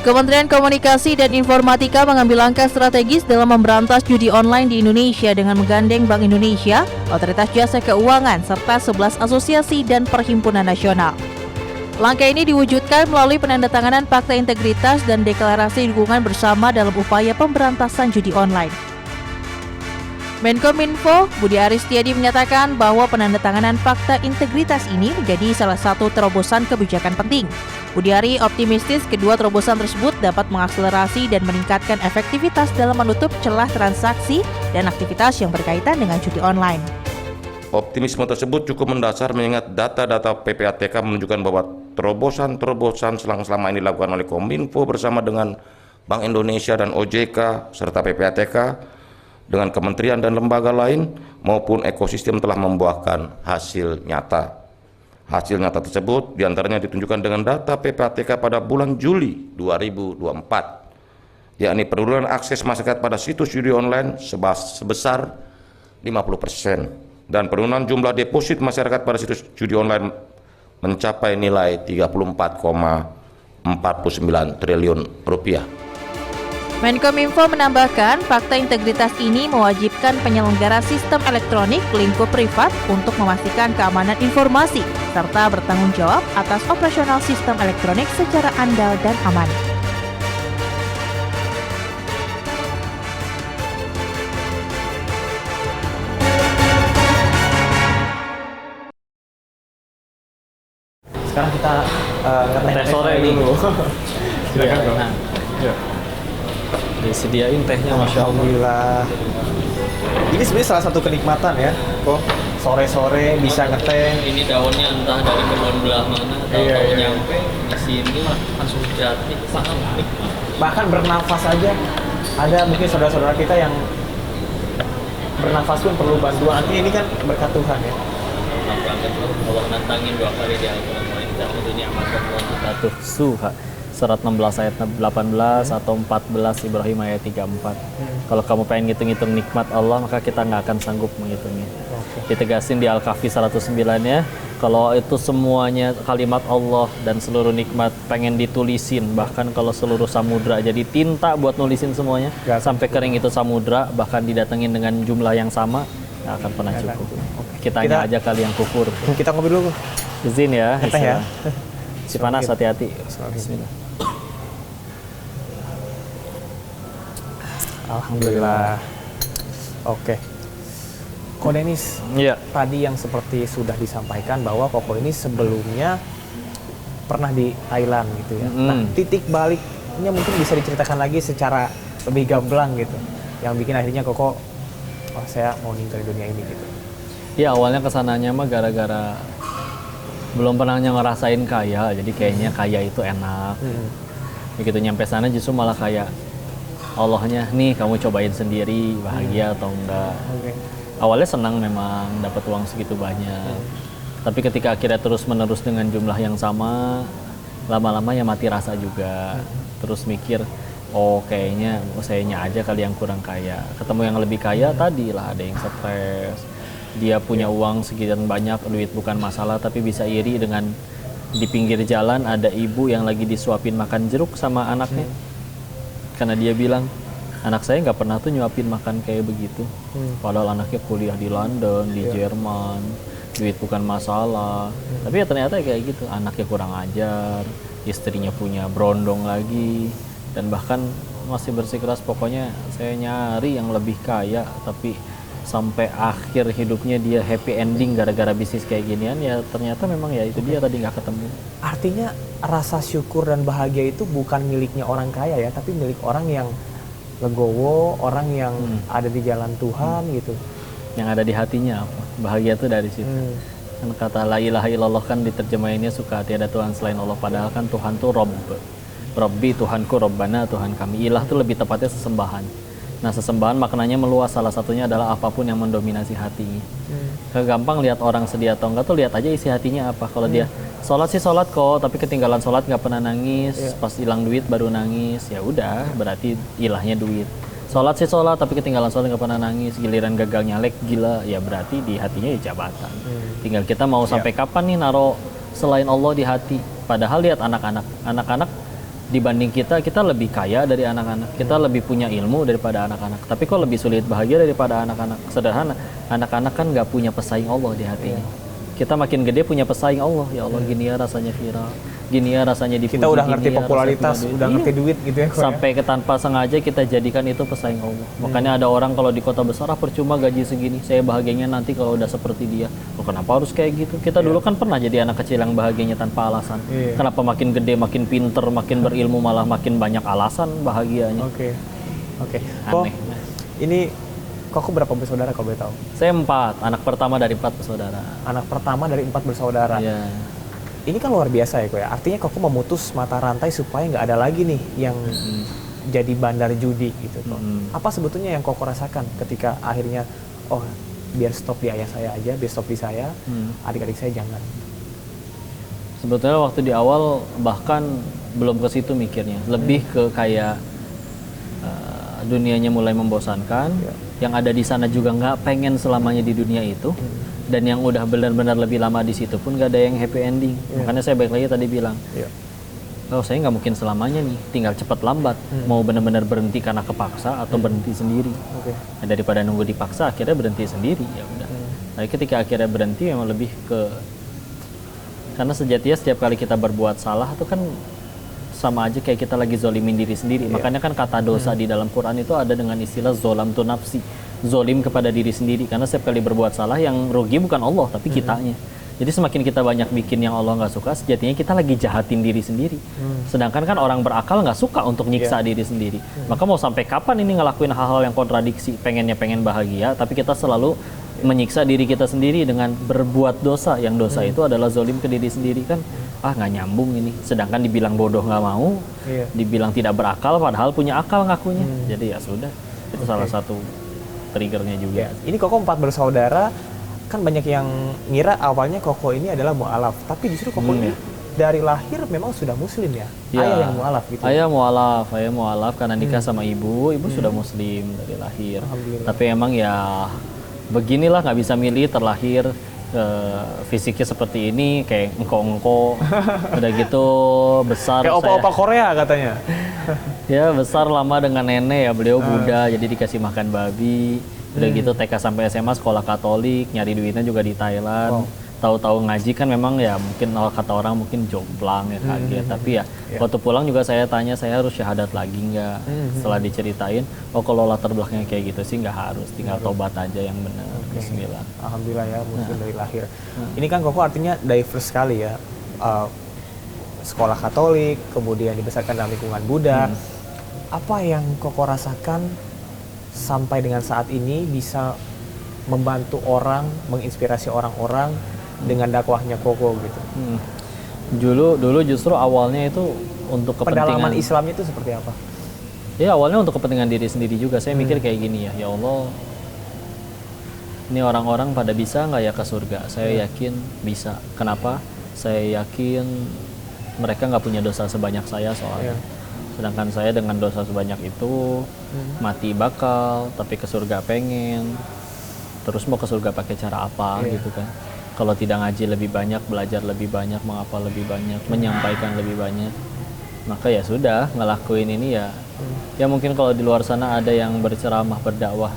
Kementerian Komunikasi dan Informatika mengambil langkah strategis dalam memberantas judi online di Indonesia dengan menggandeng Bank Indonesia, Otoritas Jasa Keuangan, serta 11 asosiasi dan perhimpunan nasional. Langkah ini diwujudkan melalui penandatanganan Fakta Integritas dan Deklarasi Dukungan Bersama dalam upaya pemberantasan judi online. Menkominfo Budi Aris Setiadi menyatakan bahwa penandatanganan Fakta Integritas ini menjadi salah satu terobosan kebijakan penting. Budi Ari optimistis kedua terobosan tersebut dapat mengakselerasi dan meningkatkan efektivitas dalam menutup celah transaksi dan aktivitas yang berkaitan dengan judi online. Optimisme tersebut cukup mendasar mengingat data-data PPATK menunjukkan bahwa terobosan-terobosan selama ini dilakukan oleh Kominfo bersama dengan Bank Indonesia dan OJK serta PPATK dengan kementerian dan lembaga lain maupun ekosistem telah membuahkan hasil nyata. Hasil nyata tersebut diantaranya ditunjukkan dengan data PPATK pada bulan Juli 2024, yakni penurunan akses masyarakat pada situs judi online sebesar 50% dan penurunan jumlah deposit masyarakat pada situs judi online mencapai nilai 34,49 triliun rupiah. Menkominfo menambahkan, fakta integritas ini mewajibkan penyelenggara sistem elektronik lingkup privat untuk memastikan keamanan informasi, serta bertanggung jawab atas operasional sistem elektronik secara andal dan aman. Sekarang kita ngeteh sore dulu. Silakan dong. Ya. Disediain tehnya, Masya Allah. Alhamdulillah. Ini sebenarnya salah satu kenikmatan ya, kok sore-sore bisa ngeteh. Ini daunnya entah dari kebun belah mana, tahu-tahu nyampe di sini langsung jatuh, sangat nikmat. Bahkan bernafas aja. Ada mungkin saudara-saudara kita yang bernafas pun perlu bantuan. Artinya ini kan berkat Tuhan ya. Allah nantangin 2 kali di Al-Quran. Ini amat Allah suha. Surat 16 ayat 18 atau 14 Ibrahim ayat 34. Kalau kamu pengen ngitung-ngitung nikmat Allah, maka kita nggak akan sanggup menghitungnya. Ditegasin di Al-Kahfi 109 ya, kalau itu semuanya kalimat Allah dan seluruh nikmat pengen ditulisin, bahkan kalau seluruh samudra jadi tinta buat nulisin semuanya, sampai kering itu samudra, bahkan didatengin dengan jumlah yang sama, nggak akan pernah cukup. Kitanya aja kali yang kufur. Kita ngopi dulu. Izin ya. Ngeteh ya. Si panas, hati-hati. Bismillah. Alhamdulillah. Oke. Ko Denis, Iya. tadi yang seperti sudah disampaikan bahwa Koko ini sebelumnya pernah di Thailand gitu ya. Nah, titik baliknya mungkin bisa diceritakan lagi secara lebih gamblang gitu. Yang bikin akhirnya Koko, oh saya mau ninggalin dunia ini gitu. Ya awalnya kesananya mah gara-gara belum pernah ngerasain kaya, jadi kayaknya kaya itu enak. Begitu nyampe sana justru malah kayak Allahnya, nih kamu cobain sendiri, bahagia atau enggak. Awalnya senang memang dapat uang segitu banyak. Tapi ketika akhirnya terus-menerus dengan jumlah yang sama, lama-lama ya mati rasa juga. Terus mikir, oh kayaknya sayanya aja kali yang kurang kaya. Ketemu yang lebih kaya tadi lah, ada yang stres. Dia punya uang sekian banyak, duit bukan masalah, tapi bisa iri dengan di pinggir jalan ada ibu yang lagi disuapin makan jeruk sama anaknya. Karena dia bilang, anak saya nggak pernah tuh nyuapin makan kayak begitu. Padahal anaknya kuliah di London, di Jerman, duit bukan masalah. Tapi ya ternyata kayak gitu, anaknya kurang ajar, istrinya punya berondong lagi, dan bahkan masih bersikeras pokoknya saya nyari yang lebih kaya, tapi sampai akhir hidupnya dia happy ending gara-gara bisnis kayak ginian, ya ternyata memang ya itu dia tadi nggak ketemu. Artinya rasa syukur dan bahagia itu bukan miliknya orang kaya ya, tapi milik orang yang legowo, orang yang ada di jalan Tuhan gitu. Yang ada di hatinya apa? Bahagia itu dari situ. Kan kata la ilaha illallah kan diterjemahinnya suka tiada Tuhan selain Allah, padahal kan Tuhan tuh Rob. Rabbi, Tuhanku, Robbana, Tuhan kami. Ilah tuh lebih tepatnya sesembahan. Nah, sesembahan maknanya meluas, salah satunya adalah apapun yang mendominasi hatinya. Gampang lihat orang sedih atau enggak tuh lihat aja isi hatinya apa. Kalau dia sholat sih sholat kok, tapi ketinggalan sholat nggak pernah nangis, pas hilang duit baru nangis, ya udah berarti ilahnya duit. Sholat sih sholat, tapi ketinggalan sholat nggak pernah nangis, giliran gagal nyalek gila, ya berarti di hatinya ya jabatan. Tinggal kita mau sampai kapan nih naro selain Allah di hati. Padahal lihat anak-anak dibanding kita lebih kaya dari anak-anak, kita lebih punya ilmu daripada anak-anak, tapi kok lebih sulit bahagia daripada anak-anak. Sederhana, anak-anak kan nggak punya pesaing Allah di hatinya. Kita makin gede punya pesaing Allah, ya Allah gini ya rasanya viral, gini ya rasanya dipuji. Kita udah ngerti gini ya popularitas, rasanya udah ngerti duit gitu ya. sampai ke tanpa sengaja kita jadikan itu pesaing Allah. Makanya ada orang kalau di kota besar, percuma gaji segini, saya bahagianya nanti kalau udah seperti dia. Oh, kenapa harus kayak gitu? Kita dulu kan pernah jadi anak kecil yang bahagianya tanpa alasan. Kenapa makin gede, makin pinter, makin berilmu malah makin banyak alasan bahagianya? Oke. Kok Aneh. ini Koko berapa bersaudara kalau boleh tahu? Saya 4, anak pertama dari 4 bersaudara. Anak pertama dari 4 bersaudara. Iya. Ini kan luar biasa ya Ko ya. Artinya Koko memutus mata rantai supaya nggak ada lagi nih yang jadi bandar judi gitu Ko. Apa sebetulnya yang Koko rasakan ketika akhirnya oh biar stop di ayah saya aja, biar stop di saya, adik-adik saya jangan. Sebetulnya waktu di awal bahkan belum ke situ mikirnya, lebih ke kayak dunianya mulai membosankan, yang ada di sana juga nggak pengen selamanya di dunia itu, dan yang udah benar-benar lebih lama di situ pun nggak ada yang happy ending. Makanya saya balik lagi tadi bilang, oh saya nggak mungkin selamanya nih, tinggal cepat lambat, mau benar-benar berhenti karena kepaksa atau berhenti sendiri. Nah, daripada nunggu dipaksa, akhirnya berhenti sendiri ya udah. Tapi ketika akhirnya berhenti, memang lebih ke karena sejatinya setiap kali kita berbuat salah itu kan sama aja kayak kita lagi zolimin diri sendiri. Makanya kan kata dosa di dalam Quran itu ada dengan istilah zolam tu nafsi, zolim kepada diri sendiri. Karena setiap kali berbuat salah yang rugi bukan Allah tapi kitanya. Jadi semakin kita banyak bikin yang Allah nggak suka, sejatinya kita lagi jahatin diri sendiri. Sedangkan kan orang berakal nggak suka untuk nyiksa diri sendiri. Maka mau sampai kapan ini ngelakuin hal-hal yang kontradiksi, pengen bahagia, tapi kita selalu menyiksa diri kita sendiri dengan berbuat dosa. Yang dosa itu adalah zolim ke diri sendiri kan. Nggak nyambung ini. Sedangkan dibilang bodoh nggak mau, dibilang tidak berakal padahal punya akal ngakunya. Jadi ya sudah, itu salah satu triggernya juga. Ini Koko 4 bersaudara, kan banyak yang ngira awalnya Koko ini adalah mu'alaf, tapi justru Koko ini dari lahir memang sudah muslim ya? Ayah yang mu'alaf gitu. Ayah mu'alaf karena nikah sama ibu sudah muslim dari lahir. Tapi emang ya beginilah, nggak bisa milih, terlahir fisiknya seperti ini, kayak engko-engko, udah gitu besar kayak opa-opa Korea katanya. Ya besar lama dengan nenek ya, beliau Buddha jadi dikasih makan babi, udah gitu TK sampai SMA sekolah Katolik, nyari duitnya juga di Thailand. Tahu-tahu ngaji kan memang ya mungkin kata orang mungkin jomplang ya kaget, tapi ya waktu pulang juga saya tanya saya harus syahadat lagi nggak. Setelah diceritain, kalau latar belakangnya kayak gitu sih nggak harus, tinggal tobat aja yang benar. Bismillah. Alhamdulillah ya muslim dari lahir. Ini kan Koko artinya diverse sekali ya, sekolah Katolik, kemudian dibesarkan dalam lingkungan Buddha. Apa yang Koko rasakan sampai dengan saat ini bisa membantu orang, menginspirasi orang-orang dengan dakwahnya Koko gitu? Dulu justru awalnya itu untuk kepentingan. Pendalaman Islamnya itu seperti apa? Ya awalnya untuk kepentingan diri sendiri juga. Saya mikir kayak gini ya Allah, ini orang-orang pada bisa nggak ya ke surga? Saya yakin bisa. Kenapa? Saya yakin mereka nggak punya dosa sebanyak saya soalnya. Sedangkan saya dengan dosa sebanyak itu mati bakal, tapi ke surga pengen. Terus mau ke surga pakai cara apa gitu kan? Kalau tidak ngaji lebih banyak, belajar lebih banyak, menghafal lebih banyak, menyampaikan lebih banyak, maka ya sudah ngelakuin ini ya. Ya mungkin kalau di luar sana ada yang berceramah, berdakwah,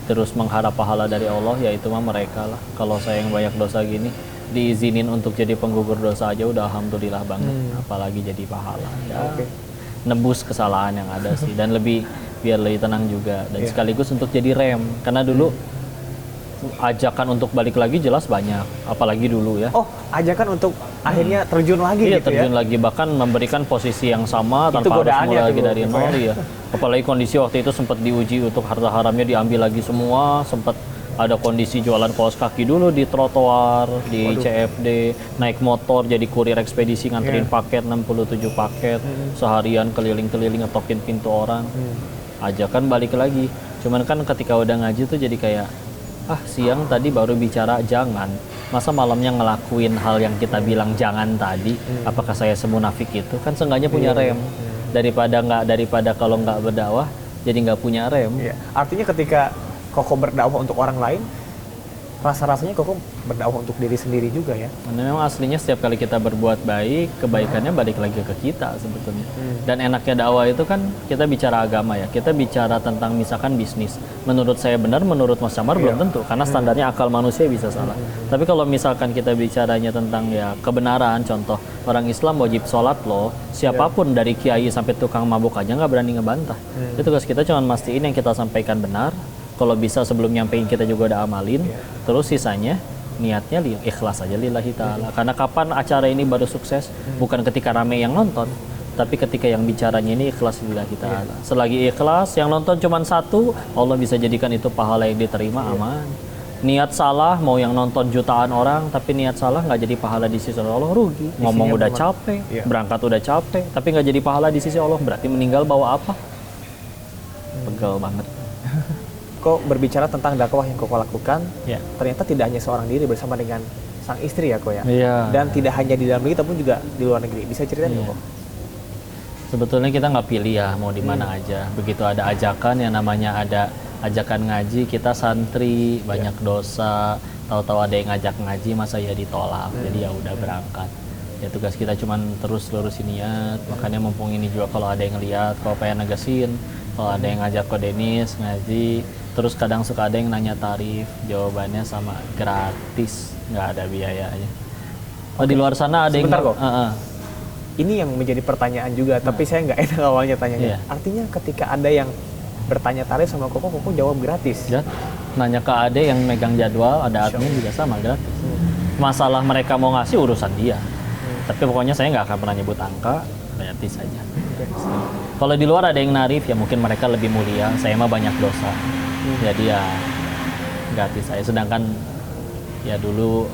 terus mengharap pahala dari Allah, ya itu mah mereka lah. Kalau saya yang banyak dosa gini, diizinin untuk jadi penggugur dosa aja udah alhamdulillah banget, apalagi jadi pahala. Ya, nebus kesalahan yang ada sih, dan biar lebih tenang juga, dan sekaligus untuk jadi rem, karena dulu ajakan untuk balik lagi jelas banyak, apalagi dulu ya. Oh, ajakan untuk akhirnya terjun lagi gitu terjun lagi, bahkan memberikan posisi yang sama tanpa harus mulai lagi dari nol ya. Apalagi kondisi waktu itu sempat diuji untuk harta haramnya diambil lagi semua, sempat ada kondisi jualan kaos kaki dulu di trotoar, di CFD, naik motor jadi kurir ekspedisi nganterin paket 67 paket, seharian keliling-keliling ngetokin pintu orang. Ajakan balik lagi. Cuman kan ketika udah ngaji tuh jadi kayak siang tadi baru bicara jangan, masa malamnya ngelakuin hal yang kita bilang jangan tadi. Apakah saya semunafik itu? Kan seenggaknya punya rem. Daripada kalau nggak berdakwah jadi nggak punya rem. Artinya ketika Koko berdakwah untuk orang lain, rasa-rasanya kok berdakwah untuk diri sendiri juga ya. Karena memang aslinya setiap kali kita berbuat baik, kebaikannya balik lagi ke kita sebetulnya. Dan enaknya dakwah itu kan kita bicara agama ya, kita bicara tentang misalkan bisnis. Menurut saya benar, menurut Mas Camar belum tentu, karena standarnya akal manusia bisa salah. Tapi kalau misalkan kita bicaranya tentang ya kebenaran, contoh orang Islam wajib sholat loh, siapapun dari kiai sampai tukang mabuk aja nggak berani ngebantah. Itu tugas kita cuma mastiin yang kita sampaikan benar. Kalau bisa sebelum nyampein kita juga udah amalin, terus sisanya niatnya ikhlas aja lillahi ta'ala. Karena kapan acara ini baru sukses? Bukan ketika rame yang nonton, tapi ketika yang bicaranya ini ikhlas lillahi ta'ala. Selagi ikhlas, yang nonton cuma satu, Allah bisa jadikan itu pahala yang diterima, aman. Niat salah, mau yang nonton jutaan orang, tapi niat salah nggak jadi pahala di sisi Allah, rugi. Ngomong udah capek, berangkat udah capek, tapi nggak jadi pahala di sisi Allah, berarti meninggal bawa apa? Pegel banget. Kok berbicara tentang dakwah yang kok lakukan, Ya. ternyata tidak hanya seorang diri bersama dengan sang istri ya kok ya. Iya. Dan tidak hanya di dalam negeri tapi juga di luar negeri. Bisa ceritain Iya. kok? Sebetulnya kita nggak pilih ya mau di mana aja. Begitu ada ajakan yang namanya ada ajakan ngaji, kita santri banyak dosa. Tahu-tahu ada yang ngajak ngaji, masa ya ditolak. Jadi ya udah berangkat. Ya tugas kita cuman terus lurusin niat. Makanya mumpung ini juga kalau ada yang ngeliat, kalau pengen negesin, kalau ada yang ngajak ke Denis ngaji, terus kadang suka ada yang nanya tarif, jawabannya sama gratis, nggak ada biayanya. Oh di luar sana ada Sebentar yang kok. Ini yang menjadi pertanyaan juga, tapi saya nggak enak awalnya tanyanya. Iya. Artinya ketika ada yang bertanya tarif sama Koko jawab gratis. Ya, nanya ke Ade yang megang jadwal, ada admin juga sama gratis. Masalah mereka mau ngasih urusan dia. Tapi pokoknya saya nggak akan pernah nyebut angka, gratis saja. Kalau di luar ada yang narif ya mungkin mereka lebih mulia, saya mah banyak dosa. Jadi ya gratis saya. Sedangkan ya dulu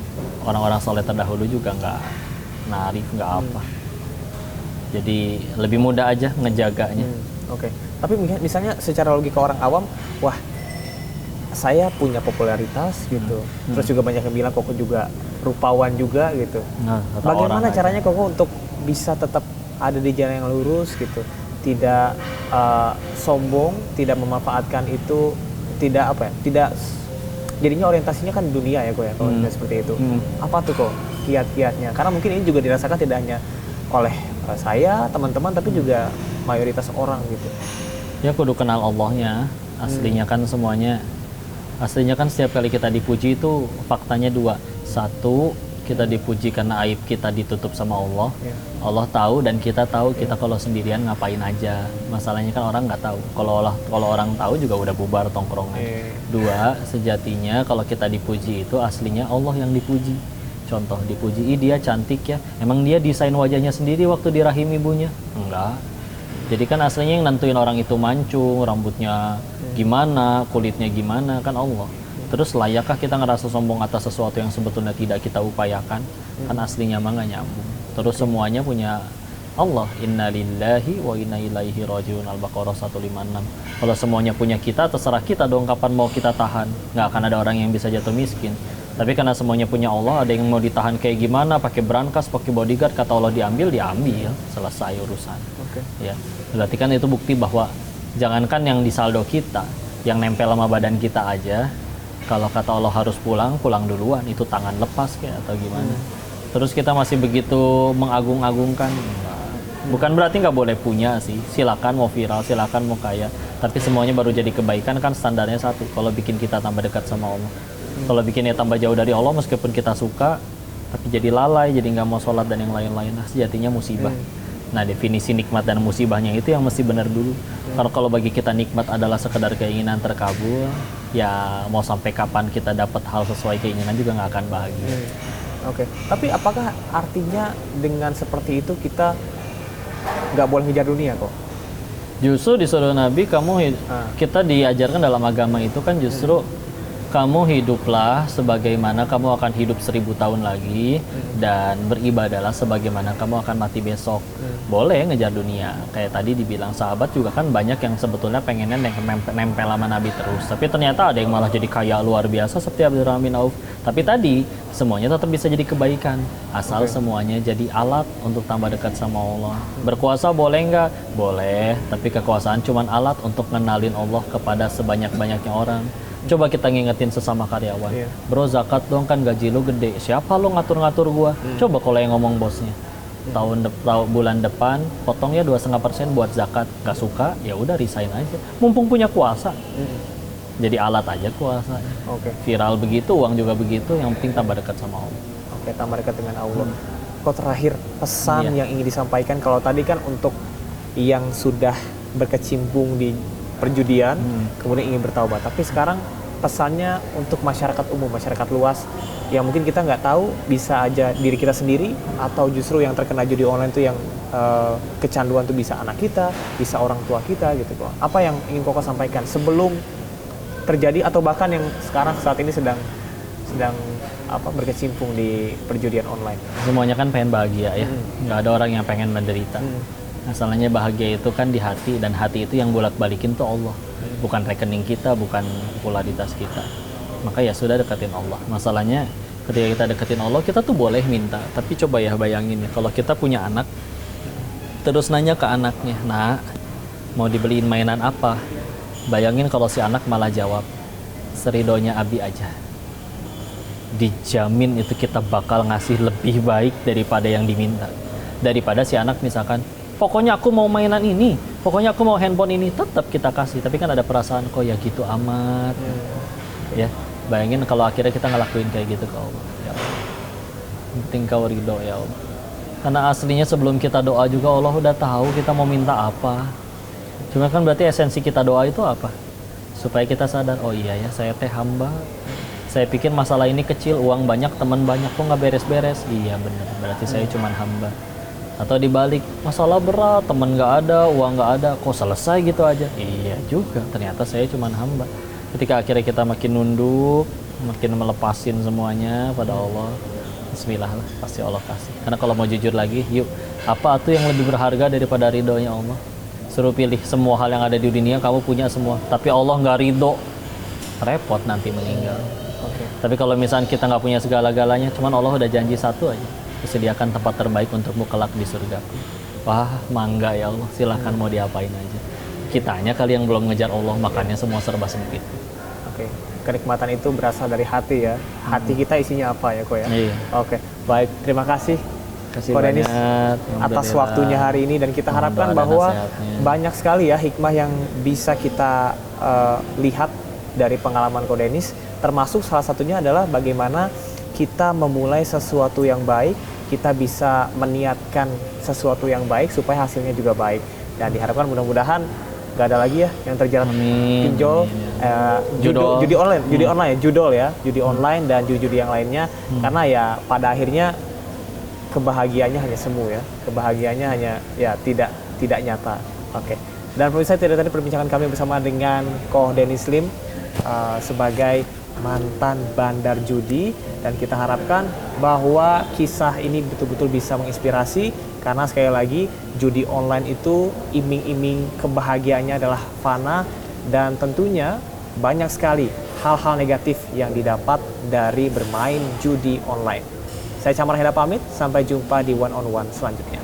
orang-orang soleh terdahulu juga nggak narif, nggak apa. Jadi lebih mudah aja ngejaganya. Oke. Tapi misalnya secara logika orang awam, wah saya punya popularitas gitu. Terus juga banyak yang bilang Koko juga rupawan juga gitu. Nah, kata Bagaimana orang caranya Koko untuk bisa tetap ada di jalan yang lurus gitu? Tidak sombong, tidak memanfaatkan itu, tidak apa ya? Tidak jadinya orientasinya kan dunia ya kok ya kalau tidak seperti itu. Apa tuh kok kiat-kiatnya? Karena mungkin ini juga dirasakan tidak hanya oleh saya, teman-teman, tapi juga mayoritas orang gitu. Ya kudu kenal Allahnya. Aslinya kan semuanya, aslinya kan setiap kali kita dipuji itu faktanya dua. Satu, kita dipuji karena aib kita ditutup sama Allah. Allah tahu dan kita tahu kita kalau sendirian ngapain aja. Masalahnya kan orang nggak tahu. Kalau orang tahu juga udah bubar tongkrongan. Dua, sejatinya kalau kita dipuji itu aslinya Allah yang dipuji. Contoh dipuji, dia cantik ya. Emang dia desain wajahnya sendiri waktu di rahim ibunya? Enggak. Jadi kan aslinya yang nentuin orang itu mancung, rambutnya gimana, kulitnya gimana, kan Allah. Terus layakkah kita ngerasa sombong atas sesuatu yang sebetulnya tidak kita upayakan? Kan aslinya mah nggak nyambung. Terus semuanya punya Allah. Inna lillahi wa inna ilaihi rajiun. Al-Baqarah 156. Kalau semuanya punya kita, terserah kita dong kapan mau kita tahan. Nggak akan ada orang yang bisa jatuh miskin. Tapi karena semuanya punya Allah, ada yang mau ditahan kayak gimana, pakai brankas, pakai bodyguard, kata Allah diambil, selesai urusan. Ya, berarti kan itu bukti bahwa jangankan yang di saldo kita, yang nempel sama badan kita aja, kalau kata Allah harus pulang, pulang duluan, itu tangan lepas kayak atau gimana. Terus kita masih begitu mengagung-agungkan. Bukan berarti nggak boleh punya sih, silakan mau viral, silakan mau kaya, tapi semuanya baru jadi kebaikan kan standarnya satu, kalau bikin kita tambah dekat sama Allah. Kalau bikinnya tambah jauh dari Allah, meskipun kita suka, tapi jadi lalai, jadi nggak mau sholat dan yang lain-lain, nah sejatinya musibah. Nah definisi nikmat dan musibahnya itu yang mesti benar dulu. Karena kalau bagi kita nikmat adalah sekedar keinginan terkabul, ya mau sampai kapan kita dapat hal sesuai keinginan juga nggak akan bahagia. Oke. Tapi apakah artinya dengan seperti itu kita nggak boleh ngejar dunia kok? Justru disuruh Nabi, kita diajarkan dalam agama itu kan justru kamu hiduplah sebagaimana kamu akan hidup 1000 tahun lagi, dan beribadahlah sebagaimana kamu akan mati besok. Boleh ngejar dunia, kayak tadi dibilang sahabat juga kan banyak yang sebetulnya pengennya nempel sama Nabi terus, tapi ternyata ada yang malah jadi kaya luar biasa seperti Abdurrahman bin Auf. Tapi tadi semuanya tetap bisa jadi kebaikan asal semuanya jadi alat untuk tambah dekat sama Allah. Berkuasa boleh nggak? Boleh, tapi kekuasaan cuma alat untuk ngenalin Allah kepada sebanyak-banyaknya orang. Coba kita ngingetin sesama karyawan. Iya. Bro, zakat dong, kan gaji lu gede. Siapa lu ngatur-ngatur gua? Coba kalau yang ngomong bosnya. Bulan depan potongnya 2,5% buat zakat. Gak suka, ya udah resign aja. Mumpung punya kuasa. Jadi alat aja kuasa. Oke. Viral begitu, uang juga begitu, yang penting tambah dekat sama Allah. Oke, tambah dekat dengan Allah. Kok terakhir pesan yang ingin disampaikan, kalau tadi kan untuk yang sudah berkecimpung di perjudian, kemudian ingin bertaubat. Tapi sekarang pesannya untuk masyarakat umum, masyarakat luas, yang mungkin kita nggak tahu, bisa aja diri kita sendiri, atau justru yang terkena judi online itu yang kecanduan itu bisa anak kita, bisa orang tua kita gitu kok. Apa yang ingin Koko sampaikan sebelum terjadi, atau bahkan yang sekarang saat ini sedang berkecimpung di perjudian online? Semuanya kan pengen bahagia ya, nggak ada orang yang pengen menderita. Masalahnya bahagia itu kan di hati, dan hati itu yang bolak-balikin tuh Allah, bukan rekening kita, bukan popularitas kita. Maka ya sudah, deketin Allah. Masalahnya ketika kita deketin Allah, kita tuh boleh minta, tapi coba ya bayangin ya, kalau kita punya anak, terus nanya ke anaknya, "Nak, mau dibeliin mainan apa?" Bayangin kalau si anak malah jawab, "Seridonya Abi aja." Dijamin itu kita bakal ngasih lebih baik daripada yang diminta. Daripada si anak misalkan, "Pokoknya aku mau mainan ini, pokoknya aku mau handphone ini," tetap kita kasih, tapi kan ada perasaan, kok ya gitu amat. Ya, bayangin kalau akhirnya kita ngelakuin kayak gitu ke Allah. Ya Allah, yang penting kau ridho ya Allah. Karena aslinya sebelum kita doa juga Allah udah tahu kita mau minta apa. Cuma kan berarti esensi kita doa itu apa? Supaya kita sadar, oh iya ya, saya teh hamba. Saya pikir masalah ini kecil, uang banyak, teman banyak, kok nggak beres-beres. Iya benar, berarti saya cuman hamba. Atau dibalik, masalah berat, teman nggak ada, uang nggak ada, kok selesai gitu aja? Iya juga, ternyata saya cuman hamba. Ketika akhirnya kita makin nunduk, makin melepasin semuanya pada Allah, bismillah lah, pasti Allah kasih. Karena kalau mau jujur lagi, yuk, apa tuh yang lebih berharga daripada ridhonya Allah? Suruh pilih semua hal yang ada di dunia, kamu punya semua, tapi Allah nggak ridho, repot nanti meninggal. Tapi kalau misalnya kita nggak punya segala-galanya, cuman Allah udah janji satu aja, disediakan tempat terbaik untukmu kelak di surgaku. Wah, mangga ya Allah, silahkan mau diapain aja. Kitanya kali yang belum ngejar Allah, makanya semua serba sempit. Oke, kenikmatan itu berasal dari hati ya. Hati kita isinya apa ya, Ko ya? Iya. Oke, baik. Terima kasih, Ko Denis, atas waktunya hari ini, dan kita harapkan bahwa banyak sekali ya hikmah yang bisa kita lihat dari pengalaman Ko Denis, termasuk salah satunya adalah bagaimana kita memulai sesuatu yang baik, kita bisa meniatkan sesuatu yang baik supaya hasilnya juga baik. Dan diharapkan mudah-mudahan nggak ada lagi ya yang terjerat pinjol, judi online dan judi yang lainnya. Karena ya pada akhirnya kebahagiaannya hanya semu ya, kebahagiaannya hanya ya tidak nyata. Oke. Dan pemirsa, tidak tadi perbincangan kami bersama dengan Ko Denis Lim sebagai mantan bandar judi, dan kita harapkan bahwa kisah ini betul-betul bisa menginspirasi, karena sekali lagi judi online itu iming-iming kebahagiaannya adalah fana, dan tentunya banyak sekali hal-hal negatif yang didapat dari bermain judi online. Saya Camar Heda pamit, sampai jumpa di One on One selanjutnya.